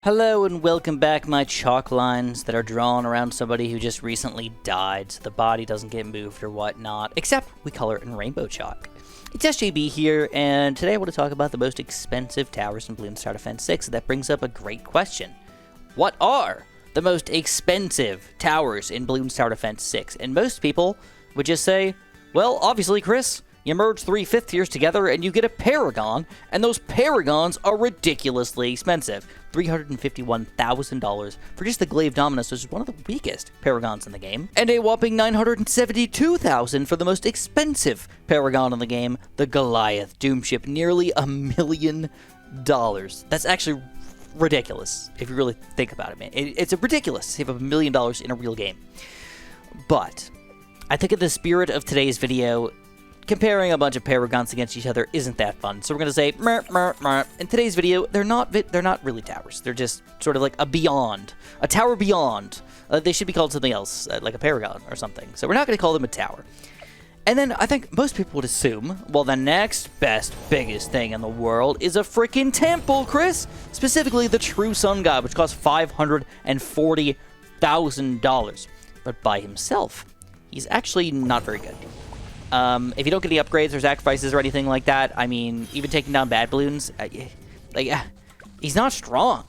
Hello and welcome back, my chalk lines that are drawn around somebody who just recently died so the body doesn't get moved or whatnot, except we color it in rainbow chalk. It's SJB here, and today I want to talk about the most expensive towers in Bloons Tower Defense 6. That brings up a great question. What are the most expensive towers in Bloons Tower Defense 6? And most people would just say, well, obviously, Chris, you merge 3 5th tiers together and you get a Paragon, and those Paragons are ridiculously expensive. $351,000 for just the Glaive Dominus, which is one of the weakest Paragons in the game, and a whopping $972,000 for the most expensive Paragon in the game, the Goliath Doomship, nearly $1 million. That's actually ridiculous if you really think about it, man. It's ridiculous to save $1 million in a real game. But I think in the spirit of today's video, comparing a bunch of Paragons against each other isn't that fun. So we're going to say, in today's video, they're not really towers. They're just sort of like a tower beyond. They should be called something else, like a Paragon or something. So we're not going to call them a tower. And then I think most people would assume, well, the next best, biggest thing in the world is a freaking temple, Chris. Specifically, the True Sun God, which costs $540,000. But by himself, he's actually not very good. If you don't get any upgrades or sacrifices or anything like that, I mean, even taking down bad balloons, he's not strong.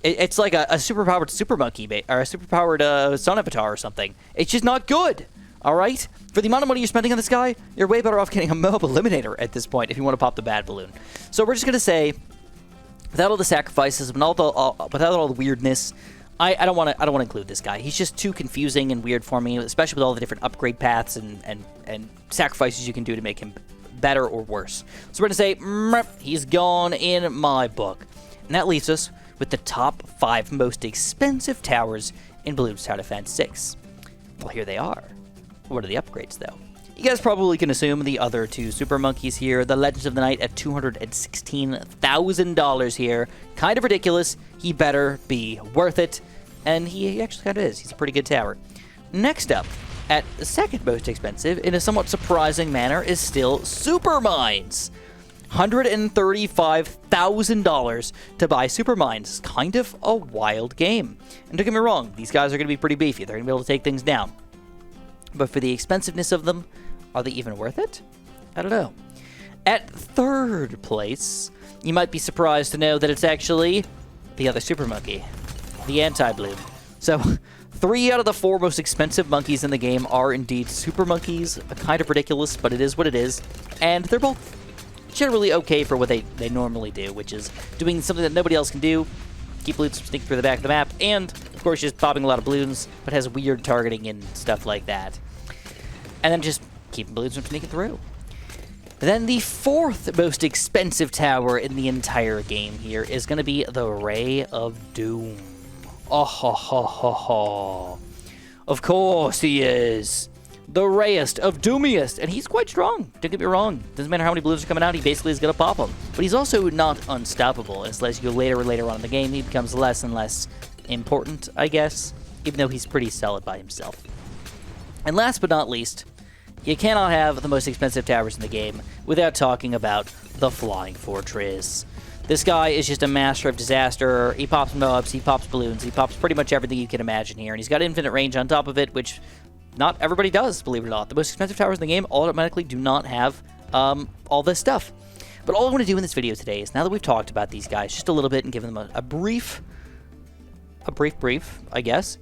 It's like a superpowered super monkey, or a superpowered sun avatar or something. It's just not good, all right? For the amount of money you're spending on this guy, you're way better off getting a mob eliminator at this point if you want to pop the bad balloon. So we're just going to say, without all the sacrifices, without all the weirdness, I don't want to include this guy. He's just too confusing and weird for me, especially with all the different upgrade paths and sacrifices you can do to make him better or worse. So we're going to say, he's gone in my book. And that leaves us with the top 5 most expensive towers in Bloons Tower Defense 6. Well, here they are. What are the upgrades, though? You guys probably can assume the other 2 super monkeys here. The Legends of the Night at $216,000 here. Kind of ridiculous. He better be worth it. And he actually kind of is. He's a pretty good tower. Next up, at the second most expensive, in a somewhat surprising manner, is still Super Mines. $135,000 to buy Super Mines. It's kind of a wild game. And don't get me wrong, these guys are going to be pretty beefy. They're going to be able to take things down. But for the expensiveness of them, are they even worth it? I don't know. At third place, you might be surprised to know that it's actually the other super monkey, the anti-bloom. So 3 out of the 4 most expensive monkeys in the game are indeed super monkeys. Kind of ridiculous, but it is what it is. And they're both generally okay for what they normally do, which is doing something that nobody else can do. Keep balloons from sneaking through the back of the map. And, of course, just popping a lot of balloons, but has weird targeting and stuff like that. And then just keeping balloons from sneaking through. Then the 4th most expensive tower in the entire game here is going to be the Ray of Doom. Oh, ho, ho, ho, ho. Of course he is. The Rayest of Doomiest. And he's quite strong. Don't get me wrong. Doesn't matter how many balloons are coming out, he basically is going to pop them. But he's also not unstoppable. As you go later and later on in the game, he becomes less and less important, I guess. Even though he's pretty solid by himself. And last but not least, you cannot have the most expensive towers in the game without talking about the Flying Fortress. This guy is just a master of disaster. He pops mobs, he pops balloons, he pops pretty much everything you can imagine here. And he's got infinite range on top of it, which not everybody does, believe it or not. The most expensive towers in the game automatically do not have all this stuff. But all I want to do in this video today is, now that we've talked about these guys just a little bit and given them a brief, I guess,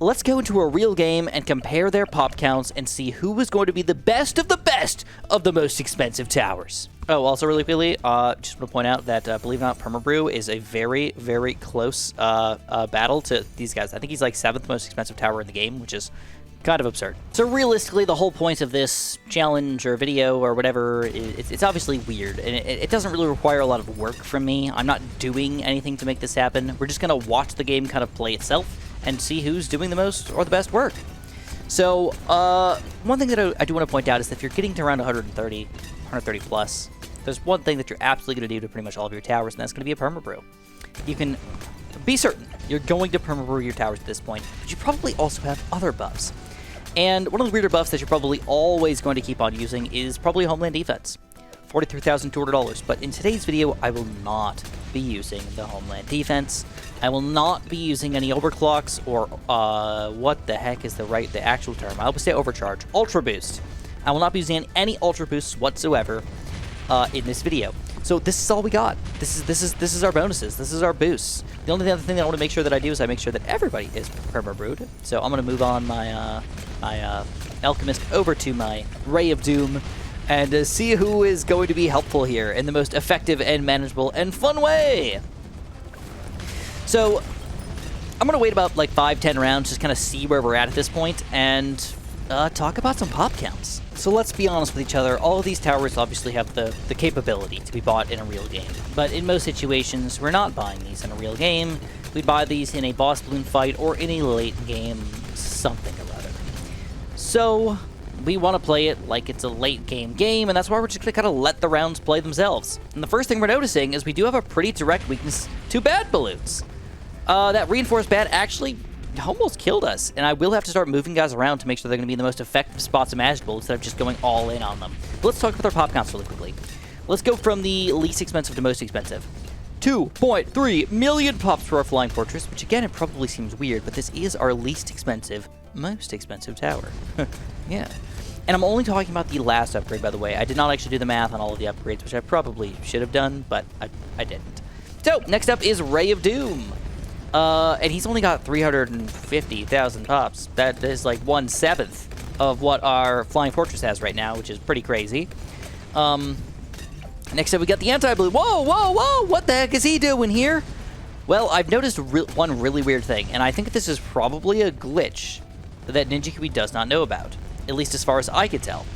let's go into a real game and compare their pop counts and see who is going to be the best of the most expensive towers. Oh, also really quickly, just want to point out that, believe it or not, Permabrew is a very, very close battle to these guys. I think he's like 7th most expensive tower in the game, which is kind of absurd. So realistically, the whole point of this challenge or video or whatever, it's obviously weird, and it doesn't really require a lot of work from me. I'm not doing anything to make this happen. We're just going to watch the game kind of play itself and see who's doing the most or the best work. So, one thing that I do want to point out is that if you're getting to around 130 plus, there's one thing that you're absolutely going to do to pretty much all of your towers, and that's going to be a Permabrew. You can be certain you're going to Permabrew your towers at this point, but you probably also have other buffs. And one of the weirder buffs that you're probably always going to keep on using is probably Homeland Defense. $43,200, but in today's video, I will not be using the Homeland Defense. I will not be using any overclocks or, what the heck is the actual term? I will say overcharge. Ultra Boost. I will not be using any Ultra Boosts whatsoever in this video. So this is all we got. This is our bonuses. This is our boosts. The only other thing that I want to make sure that I do is I make sure that everybody is perma brewed. So I'm going to move on my Alchemist over to my Ray of Doom and see who is going to be helpful here in the most effective and manageable and fun way. So I'm going to wait about like 5-10 rounds, just kind of see where we're at this point, and talk about some pop counts. So let's be honest with each other, all of these towers obviously have the capability to be bought in a real game. But in most situations, we're not buying these in a real game. We buy these in a boss balloon fight or in a late game something or other. So we want to play it like it's a late game, and that's why we're just going to kind of let the rounds play themselves. And the first thing we're noticing is we do have a pretty direct weakness to bad balloons. That reinforced bad actually almost killed us, and I will have to start moving guys around to make sure they're going to be in the most effective spots imaginable instead of just going all in on them. But let's talk about our pop counts really quickly. Let's go from the least expensive to most expensive. 2.3 million pops for our Flying Fortress, which again, it probably seems weird, but this is our least expensive, most expensive tower. Yeah. And I'm only talking about the last upgrade, by the way. I did not actually do the math on all of the upgrades, which I probably should have done, but I didn't. So, next up is Ray of Doom. And he's only got 350,000 pops. That is like 1/7 of what our Flying Fortress has right now, which is pretty crazy. Next up, we got the Anti-Blue. Whoa, whoa, whoa! What the heck is he doing here? Well, I've noticed one really weird thing, and I think this is probably a glitch that Ninja Kiwi does not know about, at least as far as I could tell.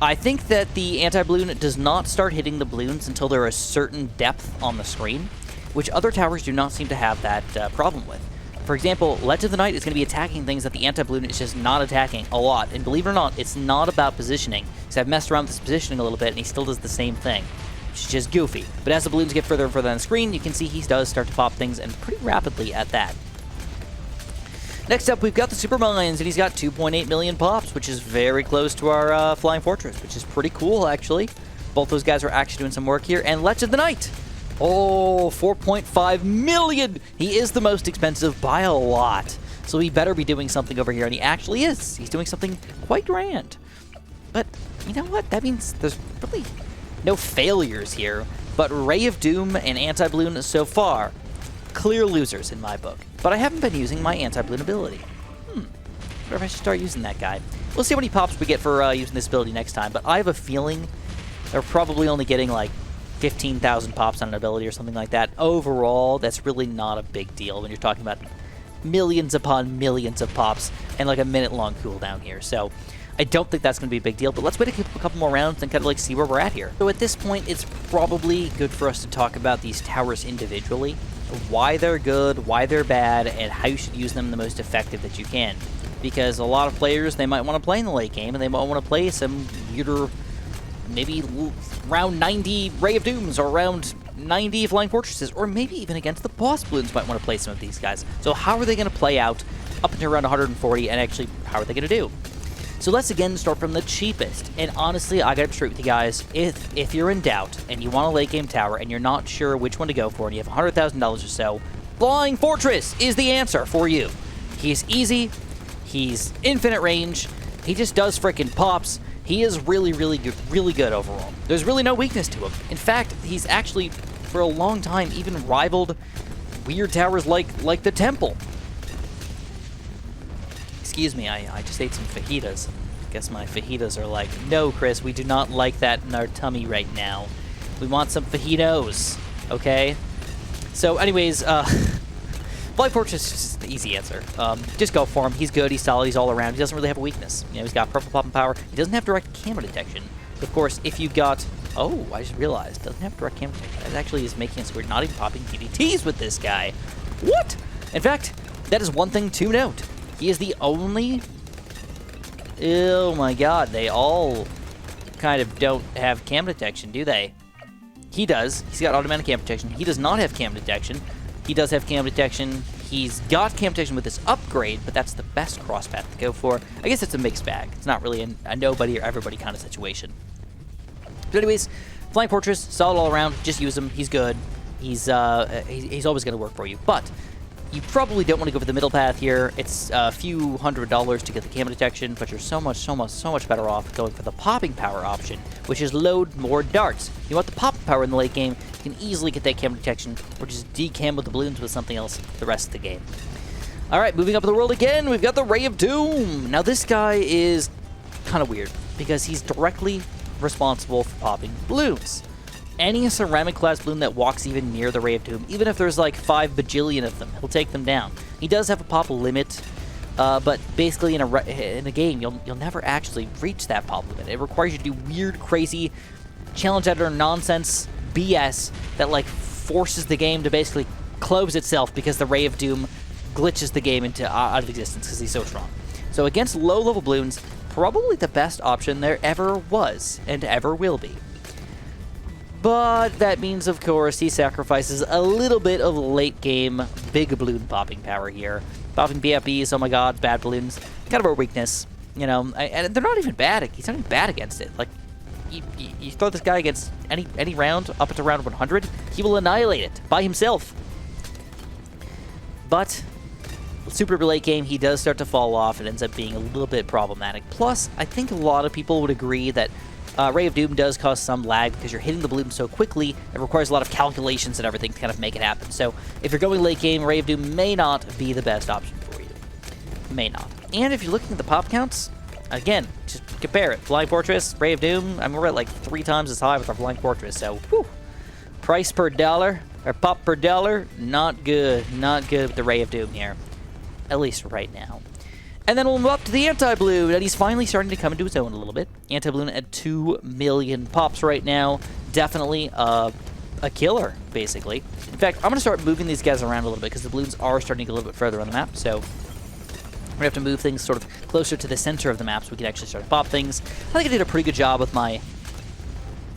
I think that the Anti-Balloon does not start hitting the balloons until they're a certain depth on the screen, which other towers do not seem to have that problem with. For example, Legend of the Night is going to be attacking things that the Anti-Balloon is just not attacking a lot. And believe it or not, it's not about positioning. So I've messed around with this positioning a little bit, and he still does the same thing, which is just goofy. But as the balloons get further and further on the screen, you can see he does start to pop things, and pretty rapidly at that. Next up, we've got the Super Mines, and he's got 2.8 million pops, which is very close to our Flying Fortress, which is pretty cool, actually. Both those guys are actually doing some work here. And Legend of the Night! Oh, 4.5 million! He is the most expensive by a lot. So he better be doing something over here, and he actually is. He's doing something quite grand. But you know what? That means there's really no failures here. But Ray of Doom and Anti-Balloon so far, clear losers in my book. But I haven't been using my Anti-Balloon ability. Wonder if I should start using that guy. We'll see how many pops we get for using this ability next time, but I have a feeling they're probably only getting like 15,000 pops on an ability or something like that. Overall, that's really not a big deal when you're talking about millions upon millions of pops and like a minute-long cooldown here. So I don't think that's going to be a big deal, but let's wait a couple more rounds and kind of like see where we're at here. So at this point, it's probably good for us to talk about these towers individually, why they're good, why they're bad, and how you should use them the most effective that you can. Because a lot of players, they might want to play in the late game, and they might want to play some weirder, maybe round 90 Ray of Dooms or round 90 Flying Fortresses, or maybe even against the boss balloons might want to play some of these guys. So how are they going to play out up until around 140, and actually, how are they going to do? So let's again start from the cheapest. And honestly, I gotta be straight with you guys, if you're in doubt and you want a late game tower and you're not sure which one to go for and you have $100,000 or so, Flying Fortress is the answer for you. He's easy, he's infinite range, he just does frickin' pops. He is really good overall. There's really no weakness to him. In fact, he's actually, for a long time, even rivaled weird towers like the Temple. Excuse me, I just ate some fajitas. I guess my fajitas are like, no, Chris, we do not like that in our tummy right now. We want some fajitos, okay? So anyways, Flying Fortress is just the easy answer. Just go for him. He's good, he's solid, he's all around. He doesn't really have a weakness. You know, he's got purple popping power. He doesn't have direct camera detection. Of course, if you've got... Oh, I just realized. Doesn't have direct camera detection. That actually is making it so we're not even popping DDTs with this guy. What? In fact, that is one thing to note. He is the only... Oh my god, they all kind of don't have cam detection, do they? He does. He's got automatic cam detection. He does not have cam detection. He does have cam detection. He's got cam detection with this upgrade, but that's the best cross path to go for. I guess it's a mixed bag. It's not really a nobody or everybody kind of situation. But anyways, Flying Fortress, solid all around. Just use him. He's good. He's always going to work for you. But you probably don't want to go for the middle path here. It's a few $100s to get the camo detection, but you're so much better off going for the popping power option, which is load more darts. You want the popping power in the late game, you can easily get that camo detection, or just decam with the balloons with something else the rest of the game. All right, moving up in the world again, we've got the Ray of Doom. Now this guy is kind of weird because he's directly responsible for popping balloons. Any ceramic class balloon that walks even near the Ray of Doom, even if there's like 5 bajillion of them, he'll take them down. He does have a pop limit, but basically in a game, you'll never actually reach that pop limit. It requires you to do weird, crazy, challenge editor nonsense BS that like forces the game to basically close itself because the Ray of Doom glitches the game into out of existence because he's so strong. So against low-level balloons, probably the best option there ever was and ever will be. But that means, of course, he sacrifices a little bit of late-game big balloon popping power here. Popping BFBs, oh my god, bad balloons. Kind of a weakness, you know. And they're not even bad. He's not even bad against it. Like, you throw this guy against any round, up to round 100, he will annihilate it by himself. But super late game, he does start to fall off. It ends up being a little bit problematic. Plus, I think a lot of people would agree that Ray of Doom does cause some lag because you're hitting the balloon so quickly. It requires a lot of calculations and everything to kind of make it happen. So if you're going late game, Ray of Doom may not be the best option for you. May not. And if you're looking at the pop counts, again, just compare it. Flying Fortress, Ray of Doom, I mean, we're at like 3 times as high with our Flying Fortress. So, whew, price per dollar, or pop per dollar, not good. Not good with the Ray of Doom here. At least right now. And then we'll move up to the Anti-Balloon, and he's finally starting to come into his own a little bit. Anti-Balloon at 2 million pops right now. Definitely a killer, basically. In fact, I'm going to start moving these guys around a little bit because the balloons are starting to get a little bit further on the map. So we're going to have to move things sort of closer to the center of the map so we can actually start to pop things. I think I did a pretty good job with my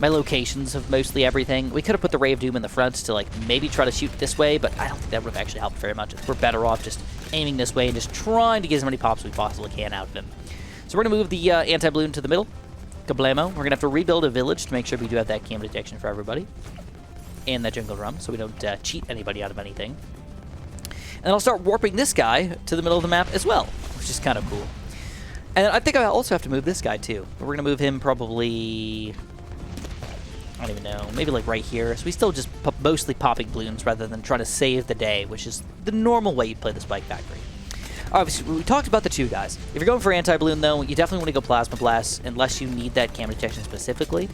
locations of mostly everything. We could have put the Ray of Doom in the front to like maybe try to shoot this way, but I don't think that would have actually helped very much. We're better off just aiming this way and just trying to get as many pops as we possibly can out of him. So we're going to move the anti-balloon to the middle. Kablamo. We're going to have to rebuild a village to make sure we do have that cam detection for everybody. And that jungle drum, so we don't cheat anybody out of anything. And then I'll start warping this guy to the middle of the map as well, which is kind of cool. And I think I also have to move this guy too. We're going to move him probably, I don't even know, maybe like right here. So we still just mostly popping balloons rather than trying to save the day, which is the normal way you play the Spike Factory. Obviously, we talked about the 2 guys. If you're going for anti-balloon, though, you definitely want to go Plasma Blast unless you need that cam detection specifically.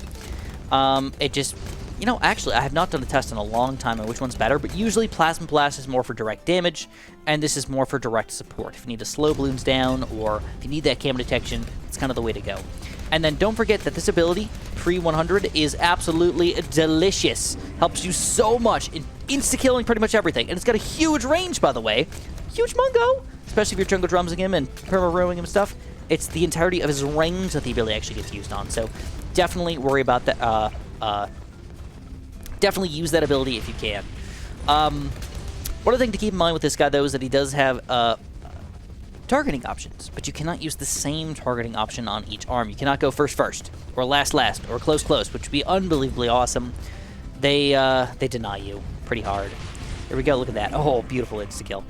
It just, you know, actually, I have not done a test in a long time on which one's better, but usually Plasma Blast is more for direct damage, and this is more for direct support. If you need to slow balloons down, or if you need that cam detection, it's kind of the way to go. And then don't forget that this ability, pre-100, is absolutely delicious. Helps you so much in insta-killing pretty much everything. And it's got a huge range, by the way. Huge Mungo! Especially if you're jungle drumsing him and perma-rowing him and stuff. It's the entirety of his range that the ability actually gets used on. So definitely worry about that. Definitely use that ability if you can. One other thing to keep in mind with this guy, though, is that he does have targeting options, but you cannot use the same targeting option on each arm. You cannot go first, or last, or close, which would be unbelievably awesome. They deny you pretty hard. Here we go, look at that. Oh, beautiful insta-kill.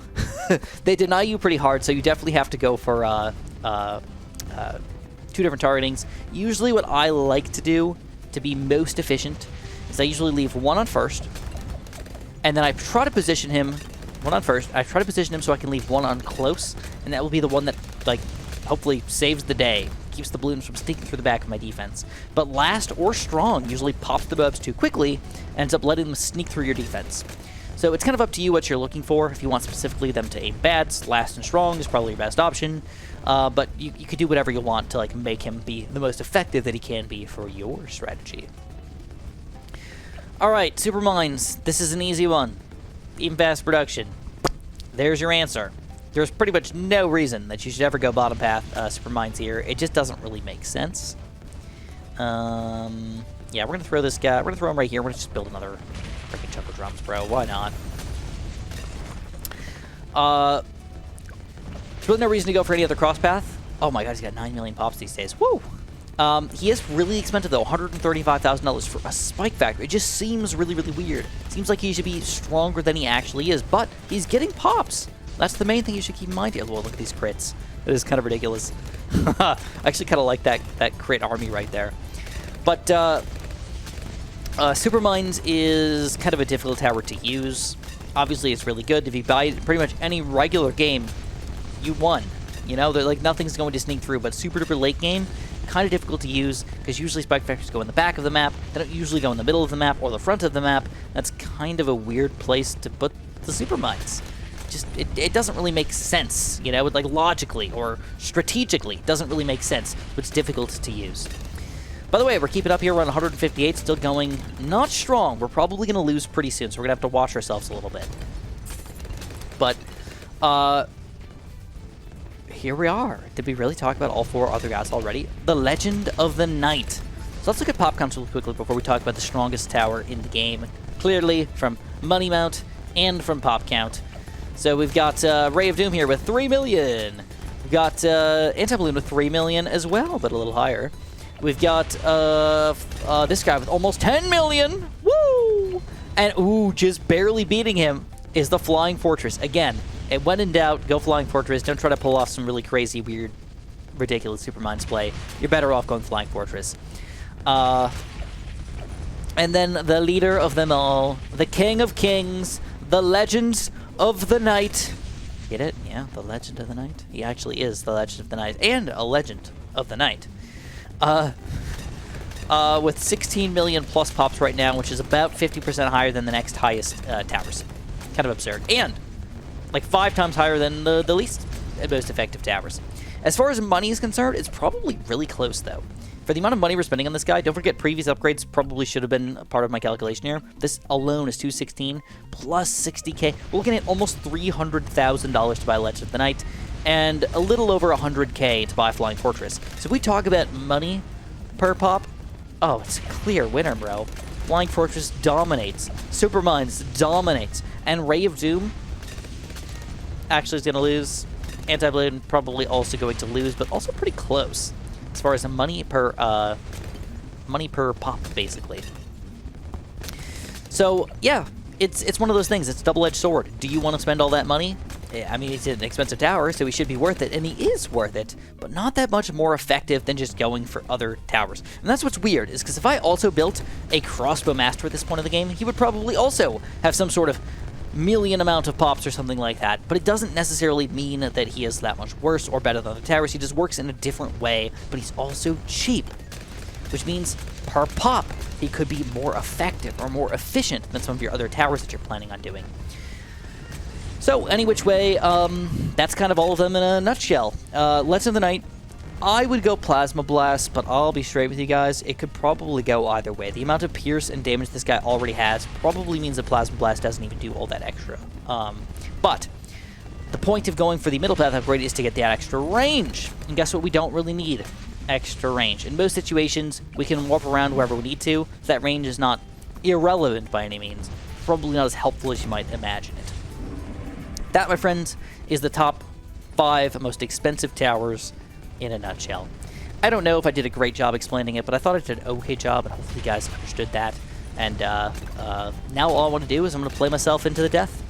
They deny you pretty hard, so you definitely have to go for 2 different targetings. Usually what I like to do to be most efficient is I usually leave 1 on first, and then I try to position him 1 on first. I try to position him so I can leave 1 on close, and that will be the one that, like, hopefully saves the day. Keeps the balloons from sneaking through the back of my defense. But last or strong usually pops the bubs too quickly and ends up letting them sneak through your defense. So it's kind of up to you what you're looking for. If you want specifically them to aim bad, last and strong is probably your best option. But you could do whatever you want to like make him be the most effective that he can be for your strategy. All right, Super Mines. This is an easy one. Even fast production. There's your answer. There's pretty much no reason that you should ever go bottom path Super Mines here. It just doesn't really make sense. Yeah, we're going to throw this guy. We're going to throw him right here. We're going to just build another freaking jungle drums, bro. Why not? There's really no reason to go for any other cross path. Oh my god, he's got 9 million pops these days. Woo! He is really expensive, though, $135,000 for a spike factor. It just seems really, really weird. Seems like he should be stronger than he actually is, but he's getting pops. That's the main thing you should keep in mind here. Well, look at these crits. It is kind of ridiculous. I actually kind of like that crit army right there. But Supermines is kind of a difficult tower to use. Obviously, it's really good. If you buy pretty much any regular game, you won. You know, like nothing's going to sneak through, but super duper late game, kind of difficult to use because usually spike factors go in the back of the map. They don't usually go in the middle of the map or the front of the map. That's kind of a weird place to put the Supermines. Just it doesn't really make sense, you know, like logically or strategically, it doesn't really make sense. But it's difficult to use. By the way, we're keeping up here around 158, still going not strong. We're probably going to lose pretty soon, so we're going to have to watch ourselves a little bit. But here we are. Did we really talk about all four other guys already? The Legend of the Night. So let's look at pop counts really quickly before we talk about the strongest tower in the game. Clearly from money mount and from pop count. So we've got Ray of Doom here with 3 million. We've got Anti-Balloon with 3 million as well, but a little higher. We've got this guy with almost 10 million. Woo! And, ooh, just barely beating him is the Flying Fortress. Again, when in doubt, go Flying Fortress. Don't try to pull off some really crazy, weird, ridiculous Supermines play. You're better off going Flying Fortress. And then the leader of them all, the King of Kings, the Legend of the Night. Get it? Yeah, the Legend of the Night. He actually is the Legend of the Night and a Legend of the Night. With 16 million plus pops right now, which is about 50% higher than the next highest towers. Kind of absurd. And like 5 times higher than the least most effective towers. As far as money is concerned, it's probably really close, though. For the amount of money we're spending on this guy, don't forget previous upgrades probably should have been a part of my calculation here. This alone is 216 plus 60k. We're looking at almost $300,000 to buy Legend of the Night and a little over 100k to buy Flying Fortress. So if we talk about money per pop, oh, it's a clear winner, bro. Flying Fortress dominates. Supermines dominates. And Ray of Doom actually is going to lose. Anti-Balloon probably also going to lose, but also pretty close as far as the money per pop, basically. So yeah, it's one of those things. It's a double-edged sword. Do you want to spend all that money? I mean, it's an expensive tower, so he should be worth it, and he is worth it, but not that much more effective than just going for other towers. And that's what's weird, is because if I also built a crossbow master at this point of the game, he would probably also have some sort of million amount of pops or something like that, but it doesn't necessarily mean that he is that much worse or better than the towers. He just works in a different way, but he's also cheap, which means per pop, he could be more effective or more efficient than some of your other towers that you're planning on doing. So, any which way, that's kind of all of them in a nutshell. Legend of the Night, I would go Plasma Blast, but I'll be straight with you guys, it could probably go either way. The amount of pierce and damage this guy already has probably means that Plasma Blast doesn't even do all that extra. But the point of going for the middle path upgrade is to get that extra range. And guess what? We don't really need extra range. In most situations, we can warp around wherever we need to, so that range is not irrelevant by any means. Probably not as helpful as you might imagine it. That, my friends, is the top 5 most expensive towers in a nutshell. I don't know if I did a great job explaining it, but I thought I did an okay job, and hopefully you guys understood that. And now all I want to do is I'm going to play myself into the death.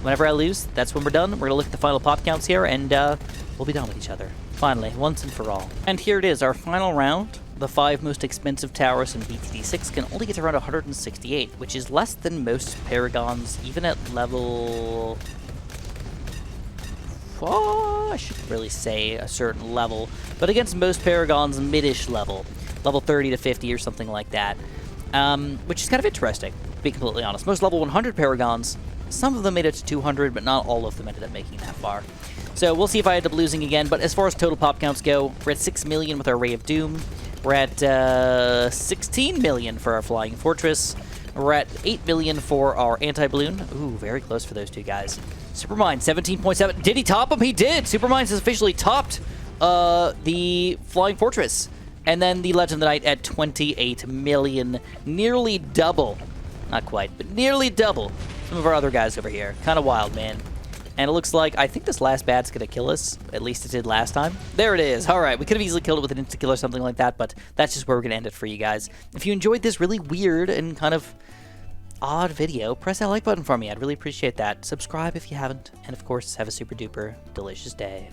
Whenever I lose, that's when we're done. We're going to look at the final pop counts here, and we'll be done with each other. Finally, once and for all. And here it is, our final round. The 5 most expensive towers in BTD6 can only get to around 168, which is less than most Paragons, even at level... Oh, I shouldn't really say a certain level, but against most Paragons, mid-ish level 30 to 50 or something like that, which is kind of interesting, to be completely honest. Most level 100 Paragons, some of them made it to 200, but not all of them ended up making that far. So we'll see if I end up losing again, but as far as total pop counts go, we're at 6 million with our Ray of Doom, we're at 16 million for our Flying Fortress, we're at 8 million for our Anti-Balloon. Ooh, very close for those two guys. Supermine, 17.7. Did he top him? He did! Supermine has officially topped the Flying Fortress. And then the Legend of the Night at 28 million. Nearly double. Not quite, but nearly double some of our other guys over here. Kind of wild, man. And it looks like, I think this last bat's going to kill us. At least it did last time. There it is. All right, we could have easily killed it with an insta-kill or something like that, but that's just where we're going to end it for you guys. If you enjoyed this really weird and kind of odd video, press that like button for me. I'd really appreciate that. Subscribe if you haven't. And of course, have a super duper delicious day.